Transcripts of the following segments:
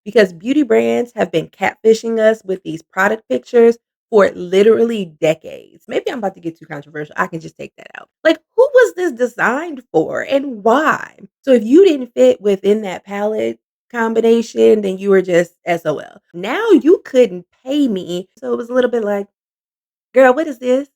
because beauty brands have been catfishing us with these product pictures for literally decades. Maybe I'm about to get too controversial. I can just take that out. Like, who was this designed for and why? So, if you didn't fit within that palette combination, then you were just SOL. Now you couldn't pay me. So, it was a little bit like, girl, what is this?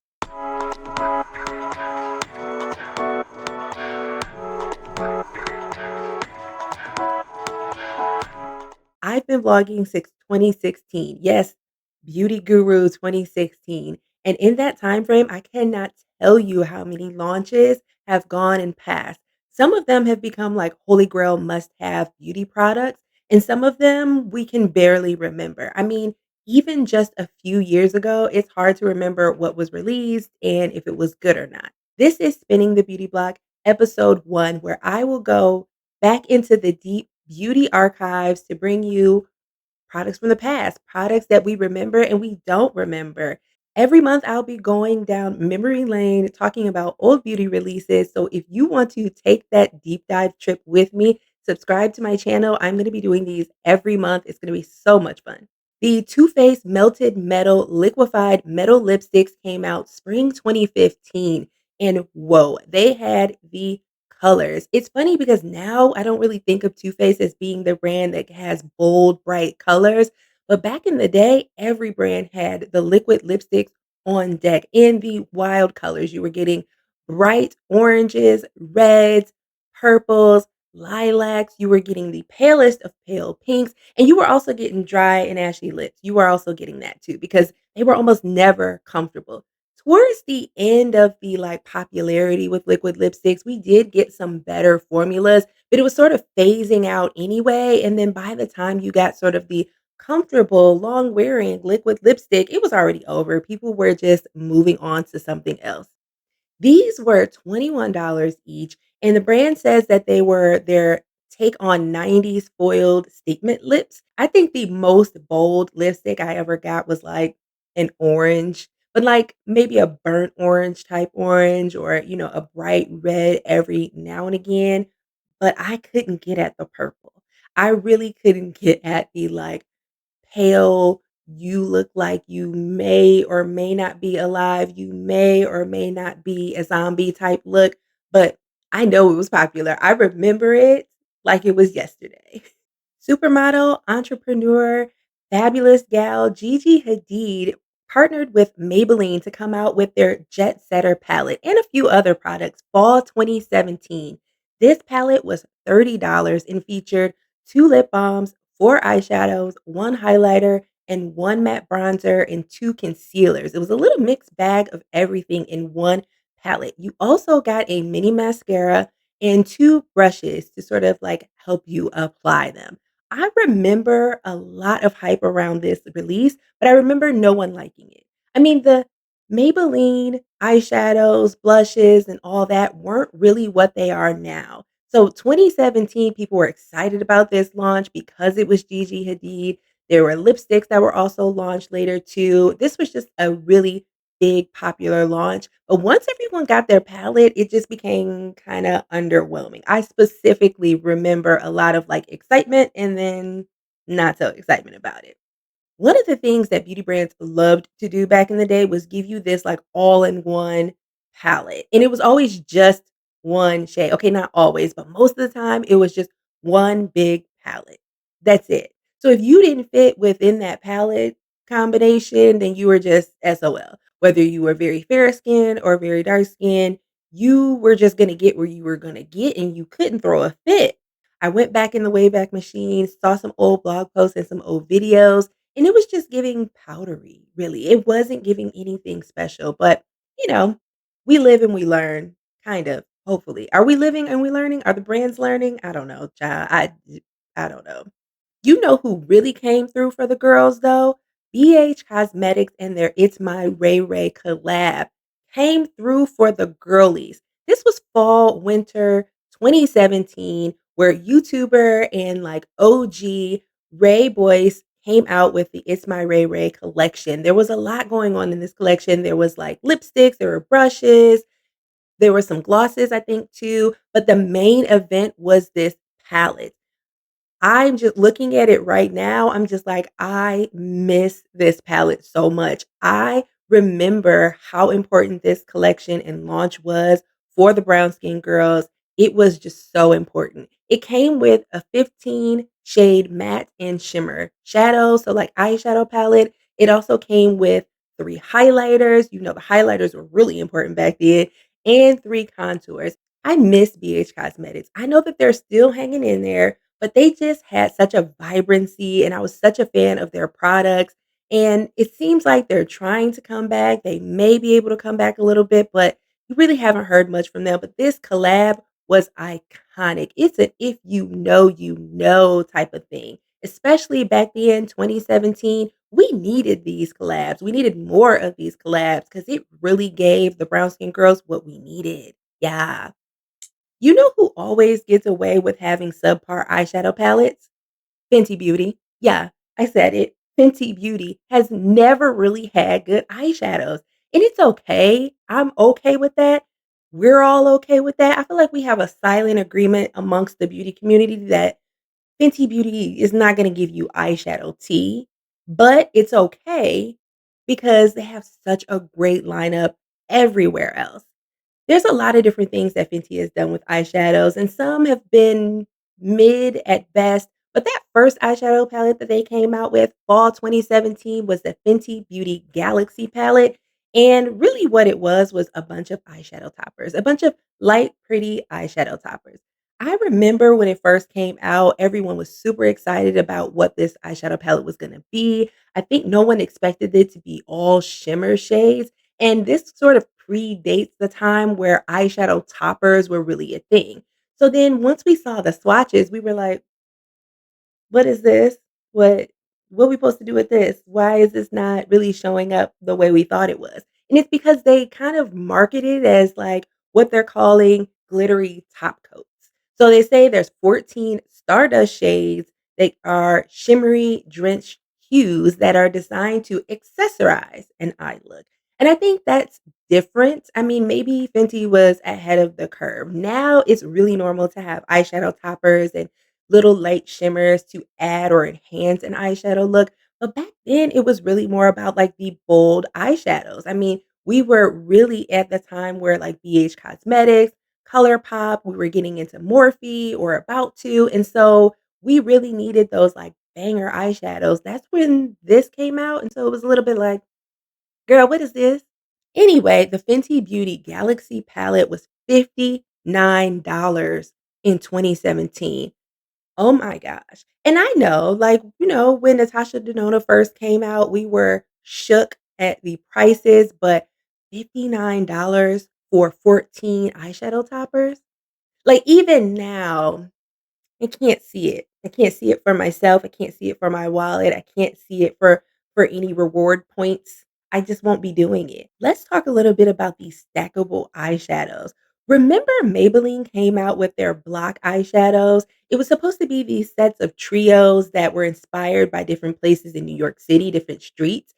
I've been vlogging since 2016. Yes, Beauty Guru 2016. And in that time frame, I cannot tell you how many launches have gone and passed. Some of them have become like holy grail must-have beauty products, and some of them we can barely remember. I mean, even just a few years ago, it's hard to remember what was released and if it was good or not. This is Spinning the Beauty Block, episode 1, where I will go back into the deep beauty archives to bring you products from the past, products that we remember and we don't remember. Every month, I'll be going down memory lane talking about old beauty releases. So, if you want to take that deep dive trip with me, subscribe to my channel. I'm going to be doing these every month. It's going to be so much fun. The Too Faced Melted Metal Liquefied Metal Lipsticks came out spring 2015. And whoa, they had the colors. It's funny because now I don't really think of Too Faced as being the brand that has bold, bright colors. But back in the day, every brand had the liquid lipsticks on deck in the wild colors. You were getting bright oranges, reds, purples, lilacs. You were getting the palest of pale pinks. And you were also getting dry and ashy lips. You were also getting that too because they were almost never comfortable. Towards the end of the like popularity with liquid lipsticks, we did get some better formulas, but it was sort of phasing out anyway. And then by the time you got sort of the comfortable, long wearing liquid lipstick, it was already over. People were just moving on to something else. These were $21 each, and the brand says that they were their take on 90s foiled statement lips. I think the most bold lipstick I ever got was like an orange, but like maybe a burnt orange type orange or, a bright red every now and again. But I couldn't get at the purple. I really couldn't get at the like pale, you look like you may or may not be alive, you may or may not be a zombie type look, but I know it was popular. I remember it like it was yesterday. Supermodel, entrepreneur, fabulous gal Gigi Hadid partnered with Maybelline to come out with their Jet Setter palette and a few other products fall 2017. This palette was $30 and featured 2 lip balms, 4 eyeshadows, 1 highlighter, and 1 matte bronzer and 2 concealers. It was a little mixed bag of everything in one palette. You also got a mini mascara and 2 brushes to sort of like help you apply them. I remember a lot of hype around this release, but I remember no one liking it. I mean, the Maybelline eyeshadows, blushes, and all that weren't really what they are now. So 2017, people were excited about this launch because it was Gigi Hadid. There were lipsticks that were also launched later too. This was just a really big popular launch. But once everyone got their palette, it just became kind of underwhelming. I specifically remember a lot of like excitement and then not so excitement about it. One of the things that beauty brands loved to do back in the day was give you this like all-in-one palette. And it was always just one shade. Okay, not always, but most of the time it was just one big palette. That's it. So if you didn't fit within that palette combination, then you were just SOL. Whether you were very fair skinned or very dark skinned, you were just going to get where you were going to get and you couldn't throw a fit. I went back in the Wayback Machine, saw some old blog posts and some old videos, and it was just giving powdery, really. It wasn't giving anything special, but, you know, we live and we learn, kind of, hopefully. Are we living and we learning? Are the brands learning? I don't know, child. I don't know. You know who really came through for the girls, though? BH Cosmetics and their It's My Raye collab came through for the girlies. This was fall, winter 2017, where YouTuber and like OG Raye Boyce came out with the It's My Raye collection. There was a lot going on in this collection. There was like lipsticks, there were brushes, there were some glosses, I think, too. But the main event was this palette. I'm just looking at it right now, I'm just like, "I miss this palette so much." I remember how important this collection and launch was for the brown skin girls. It was just so important. It came with a 15 shade matte and shimmer shadow, so, like, eyeshadow palette. It also came with 3 highlighters, the highlighters were really important back then, and 3 contours. I miss BH Cosmetics. I know that they're still hanging in there, but they just had such a vibrancy, and I was such a fan of their products, and it seems like they're trying to come back. They may be able to come back a little bit, but you really haven't heard much from them. But this collab was iconic. It's an if you know type of thing. Especially back then, 2017, we needed these collabs. We needed more of these collabs because it really gave the brown skin girls what we needed. Yeah. You know who always gets away with having subpar eyeshadow palettes? Fenty Beauty. Yeah, I said it. Fenty Beauty has never really had good eyeshadows, and it's okay. I'm okay with that. We're all okay with that. I feel like we have a silent agreement amongst the beauty community that Fenty Beauty is not gonna give you eyeshadow tea, but it's okay because they have such a great lineup everywhere else. There's a lot of different things that Fenty has done with eyeshadows, and some have been mid at best, but that first eyeshadow palette that they came out with, fall 2017, was the Fenty Beauty Galaxy palette, and really what it was a bunch of eyeshadow toppers, a bunch of light, pretty eyeshadow toppers. I remember when it first came out, everyone was super excited about what this eyeshadow palette was gonna be. I think no one expected it to be all shimmer shades, and this sort of predates the time where eyeshadow toppers were really a thing. So then once we saw the swatches, we were like, what is this? What we supposed to do with this? Why is this not really showing up the way we thought it was? And it's because they kind of market it as like what they're calling glittery top coats. So they say there's 14 stardust shades that are shimmery drenched hues that are designed to accessorize an eye look. And I think that's different. I mean, maybe Fenty was ahead of the curve. Now it's really normal to have eyeshadow toppers and little light shimmers to add or enhance an eyeshadow look. But back then, it was really more about like the bold eyeshadows. I mean, we were really at the time where like BH Cosmetics, Colourpop, we were getting into Morphe or about to. And so we really needed those like banger eyeshadows. That's when this came out. And so it was a little bit like, girl, what is this? Anyway, the Fenty Beauty Galaxy palette was $59 in 2017. Oh my gosh. And I know, like, when Natasha Denona first came out, we were shook at the prices, but $59 for 14 eyeshadow toppers? Like, even now, I can't see it. I can't see it for myself. I can't see it for my wallet. I can't see it for any reward points. I just won't be doing it. Let's talk a little bit about these stackable eyeshadows. Remember Maybelline came out with their block eyeshadows? It was supposed to be these sets of trios that were inspired by different places in New York City, different streets.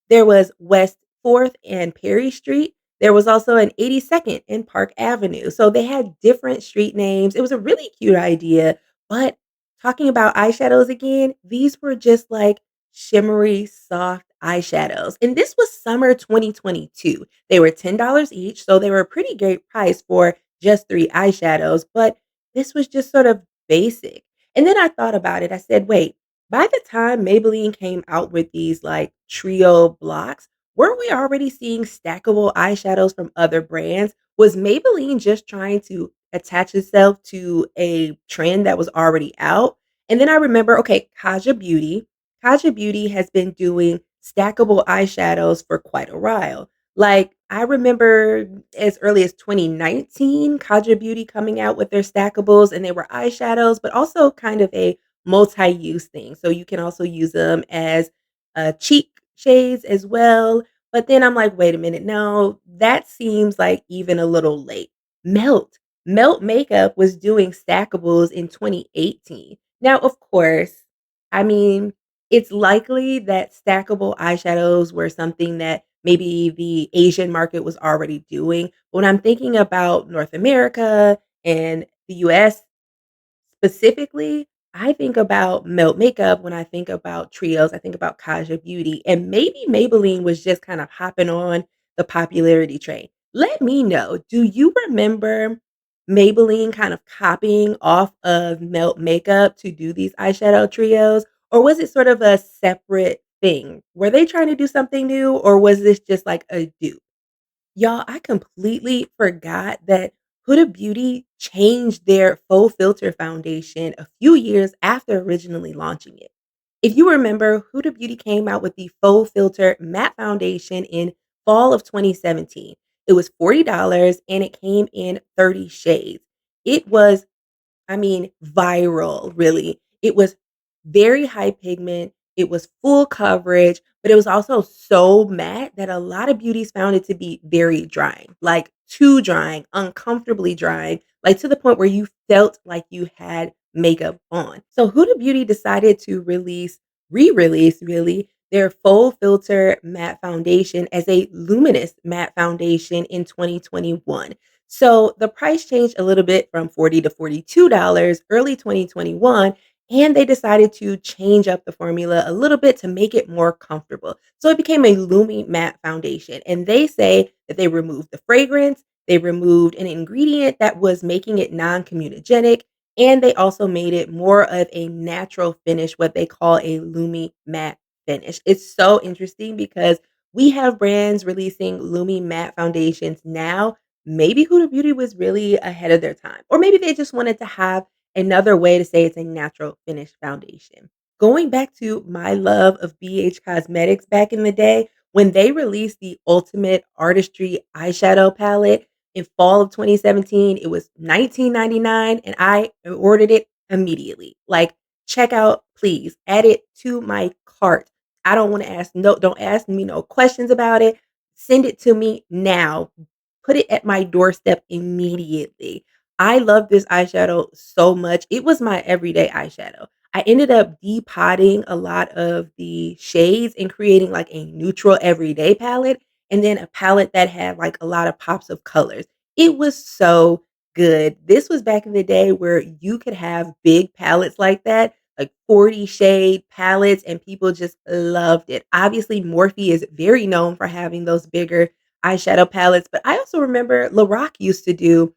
There was West 4th and Perry Street. There was also an 82nd and Park Avenue. So they had different street names. It was a really cute idea. But talking about eyeshadows again, these were just like shimmery, soft eyeshadows. And this was summer 2022. They were $10 each. So they were a pretty great price for just 3 eyeshadows. But this was just sort of basic. And then I thought about it. I said, wait, by the time Maybelline came out with these, like, trio blocks, weren't we already seeing stackable eyeshadows from other brands? Was Maybelline just trying to attach itself to a trend that was already out? And then I remember, okay, Kaja Beauty. Kaja Beauty has been doing stackable eyeshadows for quite a while. Like, I remember as early as 2019, Kaja Beauty coming out with their stackables, and they were eyeshadows, but also kind of a multi-use thing. So you can also use them as cheek shades as well. But then I'm like, wait a minute, no, that seems like even a little late. Melt. Melt Makeup was doing stackables in 2018. Now, of course, I mean, it's likely that stackable eyeshadows were something that maybe the Asian market was already doing. When I'm thinking about North America and the US, specifically, I think about Melt Makeup when I think about trios, I think about Kaja Beauty, and maybe Maybelline was just kind of hopping on the popularity train. Let me know, do you remember Maybelline kind of copying off of Melt Makeup to do these eyeshadow trios? Or was it sort of a separate thing? Were they trying to do something new, or was this just like a dupe? Y'all, I completely forgot that Huda Beauty changed their faux filter foundation a few years after originally launching it. If you remember, Huda Beauty came out with the faux filter matte foundation in fall of 2017. It was $40 and it came in 30 shades. It was viral, really. It was very high pigment, it was full coverage, but it was also so matte that a lot of beauties found it to be very drying, like too drying, uncomfortably drying, like to the point where you felt like you had makeup on. So Huda Beauty decided to re-release really their full filter matte foundation as a luminous matte foundation in 2021. So the price changed a little bit from 40 to $42 early 2021, and they decided to change up the formula a little bit to make it more comfortable. So it became a Lumi matte foundation, and they say that they removed the fragrance, they removed an ingredient that was making it non-comedogenic, and they also made it more of a natural finish, what they call a Lumi matte finish. It's so interesting because we have brands releasing Lumi matte foundations now. Maybe Huda Beauty was really ahead of their time, or maybe they just wanted to have another way to say it's a natural finish foundation. Going back to my love of BH Cosmetics back in the day, when they released the Ultimate Artistry eyeshadow palette in fall of 2017, it was 19.99, and I ordered it immediately. Like, check out, please, add it to my cart. I don't want to ask, no, don't ask me no questions about it. Send it to me now. Put it at my doorstep immediately. I love this eyeshadow so much. It was my everyday eyeshadow. I ended up depotting a lot of the shades and creating like a neutral everyday palette and then a palette that had like a lot of pops of colors. It was so good. This was back in the day where you could have big palettes like that, like 40 shade palettes, and people just loved it. Obviously, Morphe is very known for having those bigger eyeshadow palettes, but I also remember Lorac used to do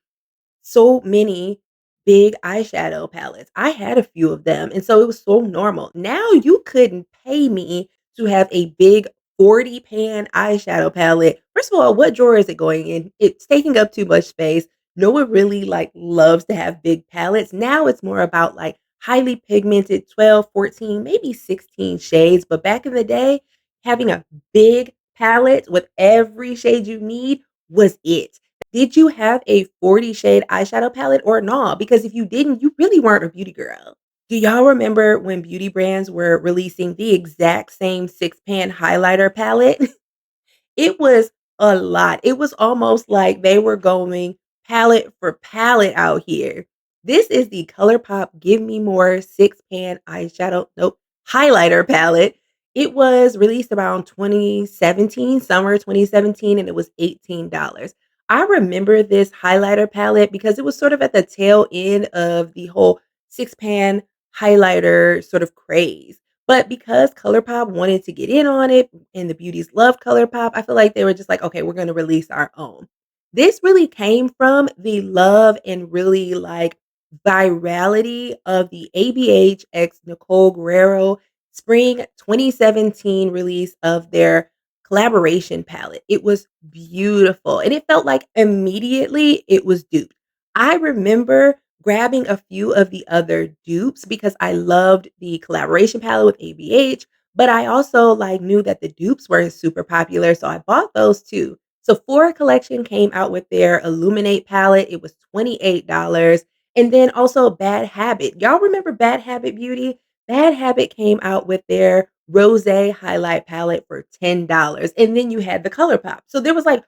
so many big eyeshadow palettes. I had a few of them, and so it was so normal. Now you couldn't pay me to have a big 40 pan eyeshadow palette. First of all, what drawer is it going in? It's taking up too much space. No one really like loves to have big palettes. Now it's more about like highly pigmented 12, 14, maybe 16 shades. But back in the day, having a big palette with every shade you need was it. Did you have a 40 shade eyeshadow palette or not? Because if you didn't, you really weren't a beauty girl. Do y'all remember when beauty brands were releasing the exact same six pan highlighter palette? It was a lot. It was almost like they were going palette for palette out here. This is the Colourpop Give Me More six pan eyeshadow, nope, highlighter palette. It was released around 2017, summer 2017, and it was $18. I remember this highlighter palette because it was sort of at the tail end of the whole six pan highlighter sort of craze. But because Colourpop wanted to get in on it and the beauties love Colourpop, I feel like they were just like, okay, we're going to release our own. This really came from the love and really like virality of the ABH x Nicole Guerrero spring 2017 release of their collaboration palette. It was beautiful and it felt like immediately it was duped. I remember grabbing a few of the other dupes because I loved the collaboration palette with ABH, but I also like knew that the dupes were super popular, so I bought those too. Sephora Collection came out with their Illuminate palette. It was $28. And then also Bad Habit. Y'all remember Bad Habit Beauty? Bad Habit came out with their Rose highlight palette for $10. And then you had the Colourpop. So there was like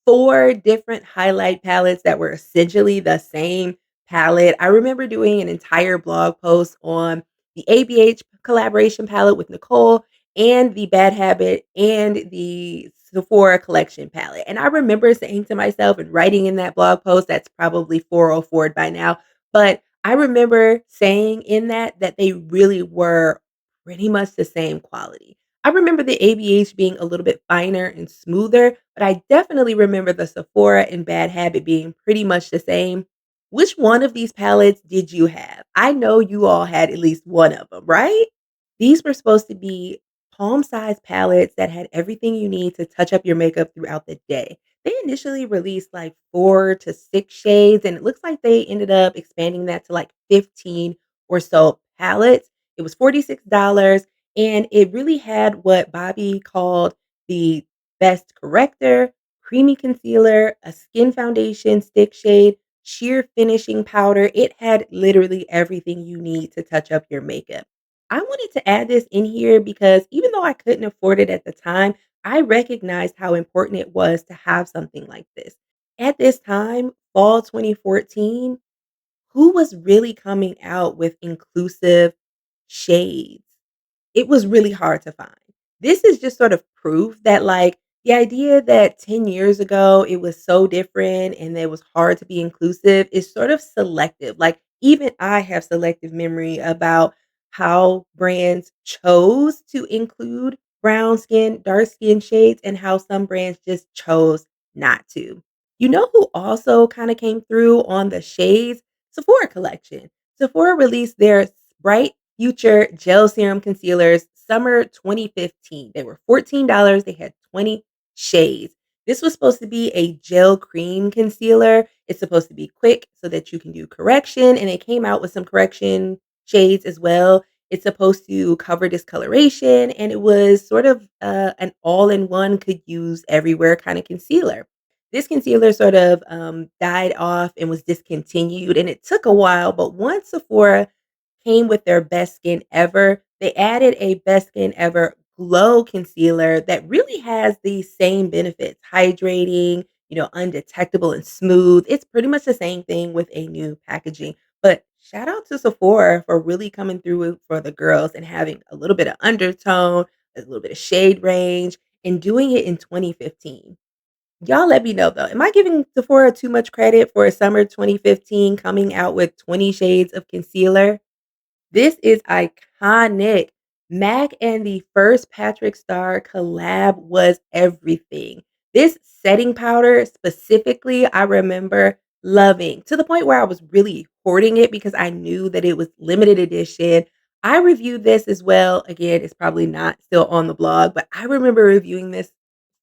4 different highlight palettes that were essentially the same palette. I remember doing an entire blog post on the ABH collaboration palette with Nicole and the Bad Habit and the Sephora collection palette. And I remember saying to myself and writing in that blog post, that's probably 404 by now, but I remember saying in that they really were pretty much the same quality. I remember the ABH being a little bit finer and smoother, but I definitely remember the Sephora and Bad Habit being pretty much the same. Which one of these palettes did you have? I know you all had at least one of them, right? These were supposed to be palm-sized palettes that had everything you need to touch up your makeup throughout the day. They initially released like 4 to 6 shades, and it looks like they ended up expanding that to like 15 or so palettes. It was $46, and it really had what Bobby called the best corrector, creamy concealer, a skin foundation stick shade, sheer finishing powder. It had literally everything you need to touch up your makeup. I wanted to add this in here because even though I couldn't afford it at the time, I recognized how important it was to have something like this. At this time, fall 2014, who was really coming out with inclusive shades? It was really hard to find. This is just sort of proof that, like, the idea that 10 years ago it was so different and that it was hard to be inclusive is sort of selective. Like, even I have selective memory about how brands chose to include brown skin, dark skin shades, and how some brands just chose not to. You know who also kind of came through on the shades? Sephora collection. Sephora released their Bright Future Gel Serum Concealers summer 2015. They were $14. They had 20 shades. This was supposed to be a gel cream concealer. It's supposed to be quick so that you can do correction, and it came out with some correction shades as well. It's supposed to cover discoloration, and it was sort of an all-in-one, could use everywhere kind of concealer. This concealer sort of died off and was discontinued, and it took a while, but once Sephora came with their Best Skin Ever. They added a Best Skin Ever Glow Concealer that really has these same benefits, hydrating, undetectable and smooth. It's pretty much the same thing with a new packaging. But shout out to Sephora for really coming through for the girls and having a little bit of undertone, a little bit of shade range, and doing it in 2015. Y'all let me know though. Am I giving Sephora too much credit for summer 2015 coming out with 20 shades of concealer? This is iconic. Mac and the first Patrick Star collab was everything. This setting powder specifically, I remember loving to the point where I was really hoarding it because I knew that it was limited edition. I reviewed this as well. Again, it's probably not still on the blog, but I remember reviewing this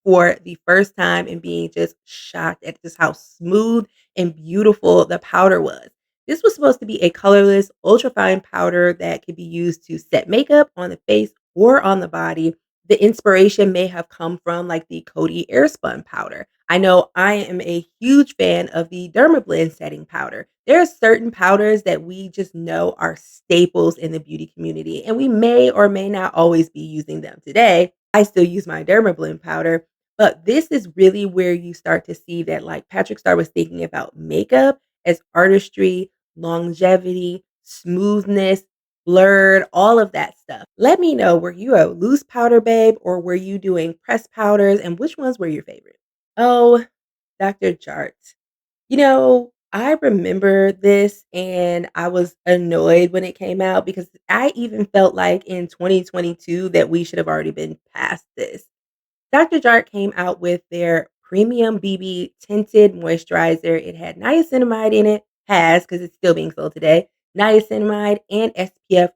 for the first time and being just shocked at just how smooth and beautiful the powder was. This was supposed to be a colorless, ultrafine powder that could be used to set makeup on the face or on the body. The inspiration may have come from like the Coty Airspun powder. I know I am a huge fan of the Dermablend setting powder. There are certain powders that we just know are staples in the beauty community, and we may or may not always be using them today. I still use my Dermablend powder, but this is really where you start to see that like Patrick Star was thinking about makeup as artistry, longevity, smoothness, blurred, all of that stuff. Let me know, were you a loose powder babe or were you doing pressed powders, and which ones were your favorite? Oh, Dr. Jart. I remember this and I was annoyed when it came out because I even felt like in 2022 that we should have already been past this. Dr. Jart came out with their premium BB tinted moisturizer. It had niacinamide in it, has because it's still being sold today, niacinamide and SPF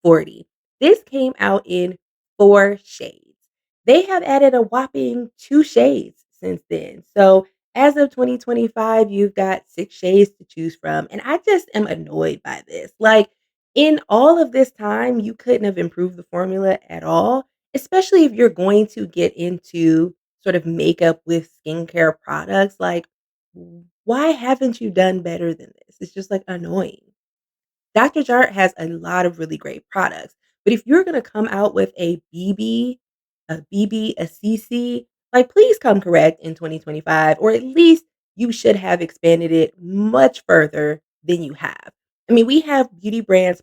40. This came out in 4 shades. They have added a whopping 2 shades since then. So as of 2025, you've got 6 shades to choose from. And I just am annoyed by this. Like, in all of this time, you couldn't have improved the formula at all, especially if you're going to get into sort of makeup with skincare products. Like, why haven't you done better than this? It's just like annoying. Dr. Jart has a lot of really great products, but if you're gonna come out with a CC, like, please come correct in 2025, or at least you should have expanded it much further than you have. I mean, we have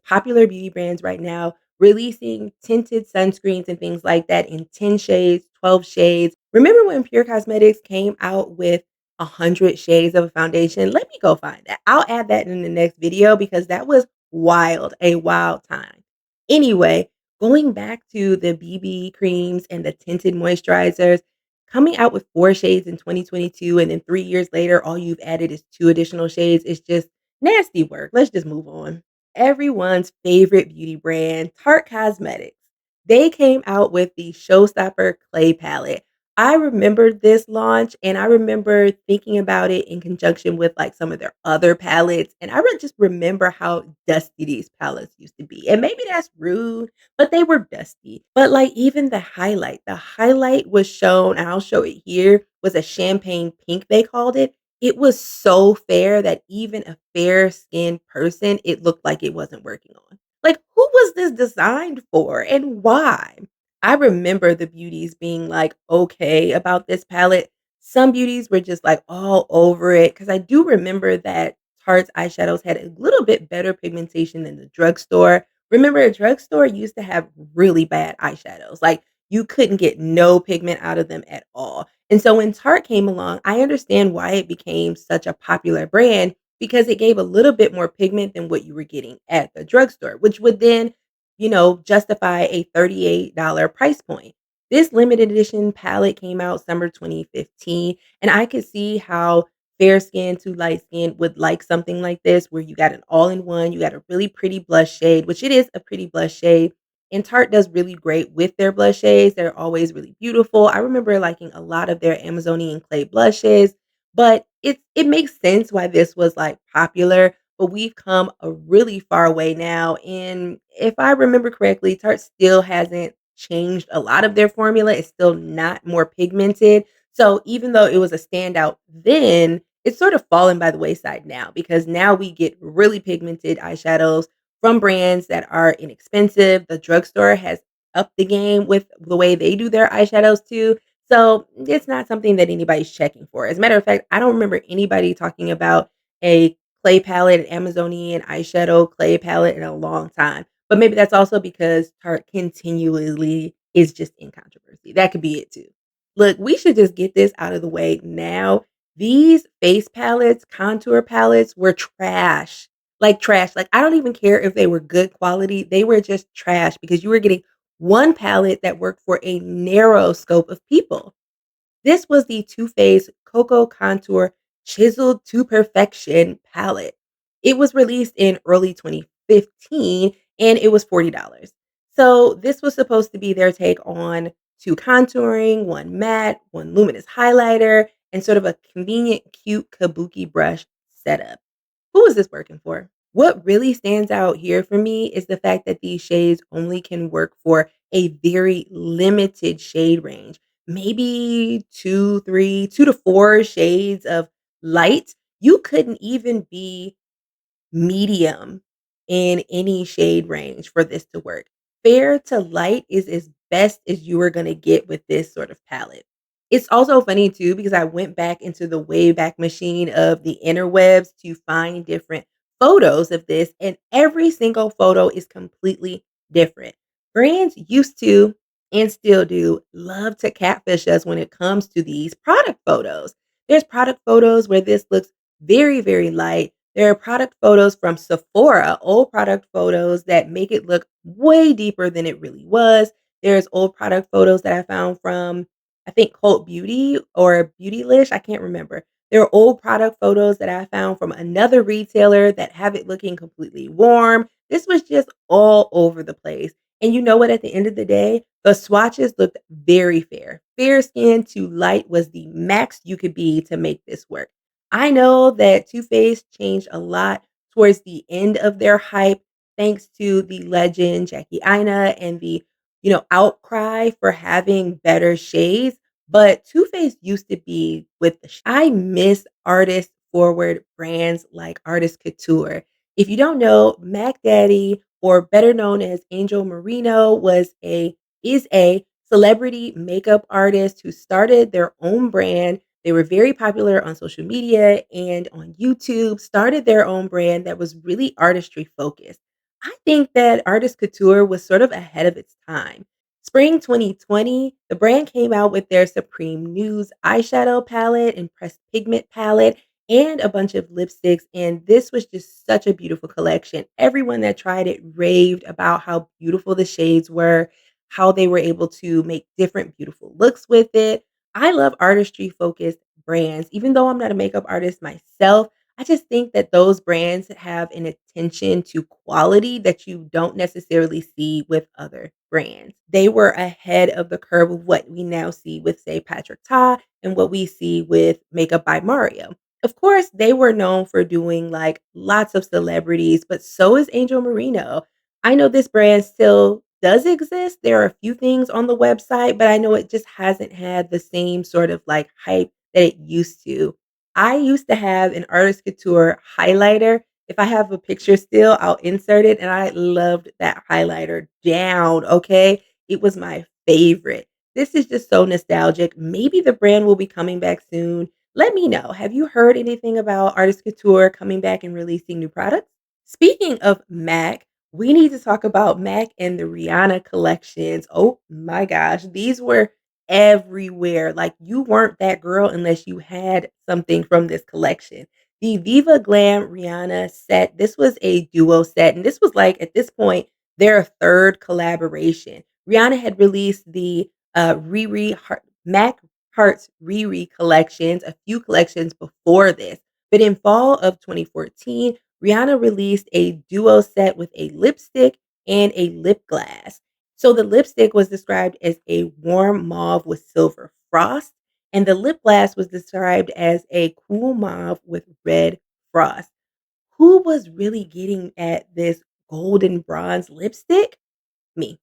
popular beauty brands right now releasing tinted sunscreens and things like that in 10 shades, 12 shades. Remember when Pure Cosmetics came out with 100 shades of a foundation. Let me go find that. I'll add that in the next video because that was wild, a wild time. Anyway, going back to the BB creams and the tinted moisturizers, coming out with 4 shades in 2022 and then 3 years later, all you've added is 2 additional shades is just nasty work. Let's just move on. Everyone's favorite beauty brand, Tarte Cosmetics. They came out with the Showstopper Clay Palette. I remembered this launch and I remember thinking about it in conjunction with like some of their other palettes. And just remember how dusty these palettes used to be. And maybe that's rude, but they were dusty. But like even the highlight was shown, and I'll show it here, was a champagne pink, they called it. It was so fair that even a fair skinned person, it looked like it wasn't working on. Like, who was this designed for and why? I remember the beauties being like, okay about this palette. Some beauties were just like all over it because I do remember that Tarte's eyeshadows had a little bit better pigmentation than the drugstore. Remember, a drugstore used to have really bad eyeshadows. Like, you couldn't get no pigment out of them at all. And so when Tarte came along, I understand why it became such a popular brand because it gave a little bit more pigment than what you were getting at the drugstore, which would then justify a $38 price point. This limited edition palette came out summer 2015, and I could see how fair skin to light skin would like something like this, where you got an all in one, you got a really pretty blush shade, which it is a pretty blush shade. And Tarte does really great with their blush shades. They're always really beautiful. I remember liking a lot of their Amazonian clay blushes, but it makes sense why this was like popular, but we've come a really far way now. And if I remember correctly, Tarte still hasn't changed a lot of their formula. It's still not more pigmented. So even though it was a standout then, it's sort of fallen by the wayside now because now we get really pigmented eyeshadows from brands that are inexpensive. The drugstore has upped the game with the way they do their eyeshadows too. So it's not something that anybody's checking for. As a matter of fact, I don't remember anybody talking about a clay palette, an Amazonian eyeshadow clay palette in a long time. But maybe that's also because Tarte continually is just in controversy. That could be it too. Look, we should just get this out of the way now. These face palettes, contour palettes were trash. Like trash. Like I don't even care if they were good quality. They were just trash because you were getting one palette that worked for a narrow scope of people. This was the Too Faced Cocoa Contour Chiseled to Perfection palette. It was released in early 2015 and it was $40. So, this was supposed to be their take on two contouring, one matte, one luminous highlighter, and sort of a convenient, cute kabuki brush setup. Who is this working for? What really stands out here for me is the fact that these shades only can work for a very limited shade range, maybe 2 to 4 shades of light. You couldn't even be medium in any shade range for this to work. Fair to light is as best as you are going to get with this sort of palette. It's also funny too because I went back into the wayback machine of the interwebs to find different photos of this, and every single photo is completely different. Brands used to and still do love to catfish us when it comes to these product photos. There's product photos where this looks very, very light. There are product photos from Sephora, old product photos that make it look way deeper than it really was. There's old product photos that I found from, I think, Cult Beauty or Beautylish. I can't remember. There are old product photos that I found from another retailer that have it looking completely warm. This was just all over the place. And you know what? At the end of the day, the swatches looked very fair. Fair skin to light was the max you could be to make this work. I know that Too Faced changed a lot towards the end of their hype, thanks to the legend Jackie Aina and the outcry for having better shades. But Too Faced used to be with I miss artist forward brands like Artist Couture. If you don't know, Mac Daddy, or better known as Angel Marino, is a celebrity makeup artist who started their own brand. They were very popular on social media and on YouTube, started their own brand that was really artistry focused. I think that Artist Couture was sort of ahead of its time. Spring 2020, the brand came out with their Supreme News eyeshadow palette and pressed pigment palette and a bunch of lipsticks. And this was just such a beautiful collection. Everyone that tried it raved about how beautiful the shades were, how they were able to make different beautiful looks with it. I love artistry focused brands. Even though I'm not a makeup artist myself, I just think that those brands have an attention to quality that you don't necessarily see with other brands. They were ahead of the curve of what we now see with, say, Patrick Ta and what we see with Makeup by Mario. Of course, they were known for doing like lots of celebrities, but so is Angel Marino. I know this brand still does exist. There are a few things on the website, but I know it just hasn't had the same sort of like hype that it used to. I used to have an Artist Couture highlighter. If I have a picture still, I'll insert it, and I loved that highlighter down, okay? It was my favorite. This is just so nostalgic. Maybe the brand will be coming back soon. Let me know. Have you heard anything about Artist Couture coming back and releasing new products? Speaking of MAC, we need to talk about MAC and the Rihanna collections. Oh my gosh, these were everywhere. Like you weren't that girl unless you had something from this collection. The Viva Glam Rihanna set, this was a duo set, and this was like at this point their third collaboration. Rihanna had released the Mac Hearts Riri collections, a few collections before this. But in fall of 2014, Rihanna released a duo set with a lipstick and a lip glass. So the lipstick was described as a warm mauve with silver frost, and the lip gloss was described as a cool mauve with red frost. Who was really getting at this golden bronze lipstick? Me.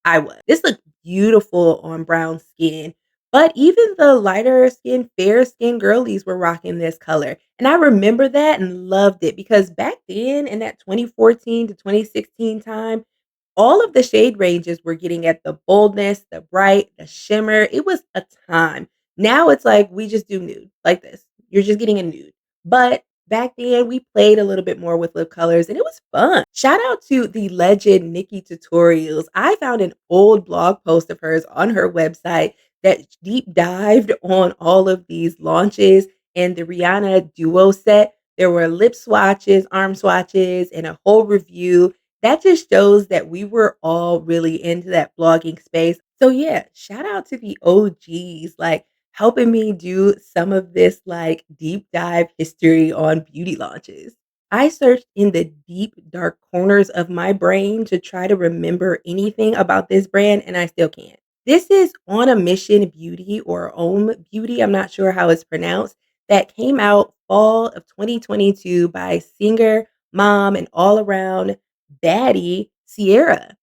I was. This looked beautiful on brown skin, but even the lighter skin, fair skin girlies were rocking this color. And I remember that and loved it because back then in that 2014 to 2016 time, all of the shade ranges were getting at the boldness, the bright, the shimmer. It was a time. Now it's like we just do nude like this. You're just getting a nude. But back then we played a little bit more with lip colors and it was fun. Shout out to the legend Nikki Tutorials. I found an old blog post of hers on her website that deep dived on all of these launches and the Rihanna duo set. There were lip swatches, arm swatches, and a whole review that just shows that we were all really into that blogging space. So yeah, shout out to the OGs, like helping me do some of this like deep dive history on beauty launches. I searched in the deep dark corners of my brain to try to remember anything about this brand and I still can't. This is On a Mission Beauty or Om Beauty, I'm not sure how it's pronounced, that came out fall of 2022 by singer, mom, and all around baddie, Ciara.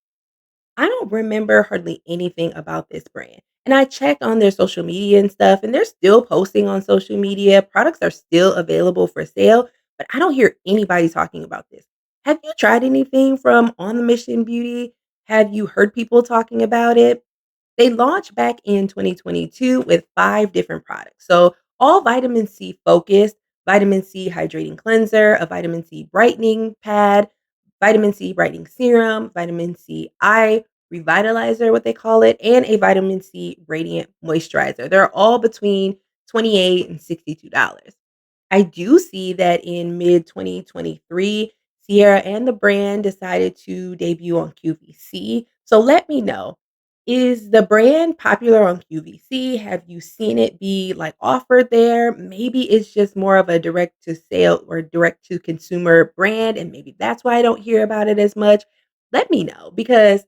I don't remember hardly anything about this brand. And I checked on their social media and stuff, and they're still posting on social media. Products are still available for sale, but I don't hear anybody talking about this. Have you tried anything from On the Mission Beauty? Have you heard people talking about it? They launched back in 2022 with 5 different products. So, all vitamin C focused, vitamin C hydrating cleanser, a vitamin C brightening pad, vitamin C brightening serum, vitamin C eye revitalizer, what they call it, and a vitamin C radiant moisturizer. They're all between $28 and $62. I do see that in mid 2023, Ciara and the brand decided to debut on QVC. So let me know, is the brand popular on QVC? Have you seen it be like offered there? Maybe it's just more of a direct to sale or direct to consumer brand, and maybe that's why I don't hear about it as much. Let me know because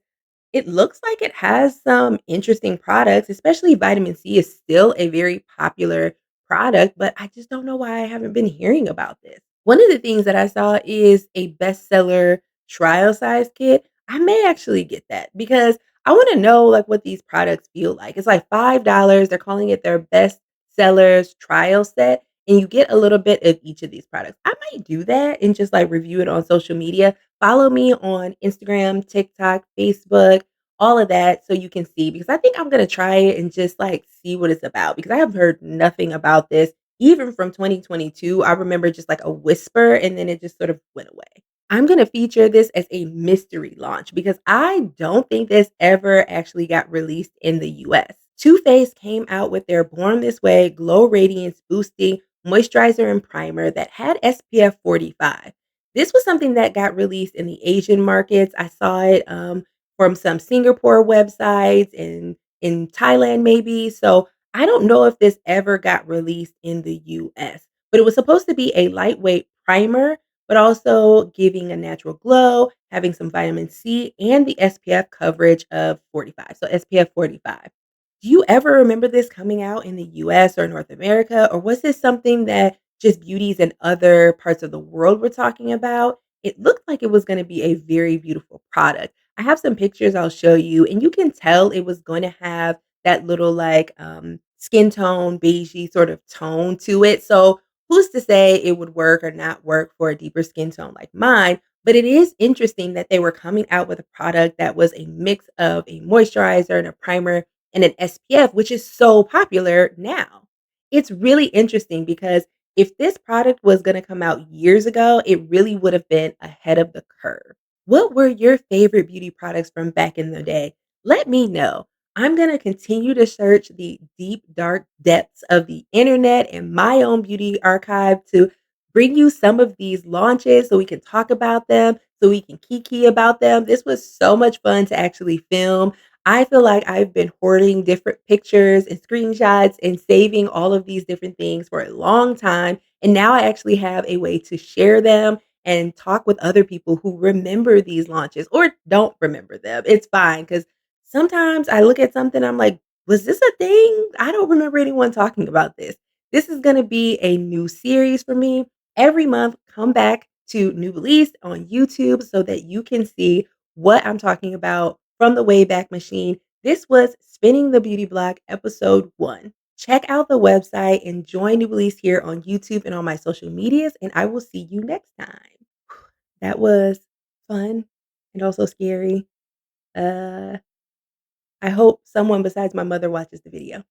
it looks like it has some interesting products, especially vitamin C is still a very popular product, but I just don't know why I haven't been hearing about this. One of the things that I saw is a bestseller trial size kit. I may actually get that because I want to know like what these products feel like. It's like $5. They're calling it their best sellers trial set and you get a little bit of each of these products. I might do that and just like review it on social media. Follow me on Instagram, TikTok, Facebook, all of that so you can see because I think I'm going to try it and just like see what it's about because I have heard nothing about this even from 2022. I remember just like a whisper and then it just sort of went away. I'm gonna feature this as a mystery launch because I don't think this ever actually got released in the US. Too Faced came out with their Born This Way Glow Radiance Boosting Moisturizer and Primer that had SPF 45. This was something that got released in the Asian markets. I saw it from some Singapore websites and in Thailand, maybe. So I don't know if this ever got released in the US, but it was supposed to be a lightweight primer but also giving a natural glow, having some vitamin C, and the SPF coverage of 45. So SPF 45. Do you ever remember this coming out in the US or North America? Or was this something that just beauties in other parts of the world were talking about? It looked like it was going to be a very beautiful product. I have some pictures I'll show you, and you can tell it was going to have that little skin tone, beigey sort of tone to it. So who's to say it would work or not work for a deeper skin tone like mine? But it is interesting that they were coming out with a product that was a mix of a moisturizer and a primer and an SPF, which is so popular now. It's really interesting because if this product was going to come out years ago, it really would have been ahead of the curve. What were your favorite beauty products from back in the day? Let me know. I'm going to continue to search the deep, dark depths of the internet and my own beauty archive to bring you some of these launches so we can talk about them, so we can kiki about them. This was so much fun to actually film. I feel like I've been hoarding different pictures and screenshots and saving all of these different things for a long time. And now I actually have a way to share them and talk with other people who remember these launches or don't remember them. It's fine because sometimes I look at something, I'm like, was this a thing? I don't remember anyone talking about this. This is going to be a new series for me. Every month, come back to Nubelease on YouTube so that you can see what I'm talking about from the Wayback Machine. This was Spinning the Beauty Block, episode 1. Check out the website and join Nubelease here on YouTube and on my social medias, and I will see you next time. That was fun and also scary. Uh, I hope someone besides my mother watches the video.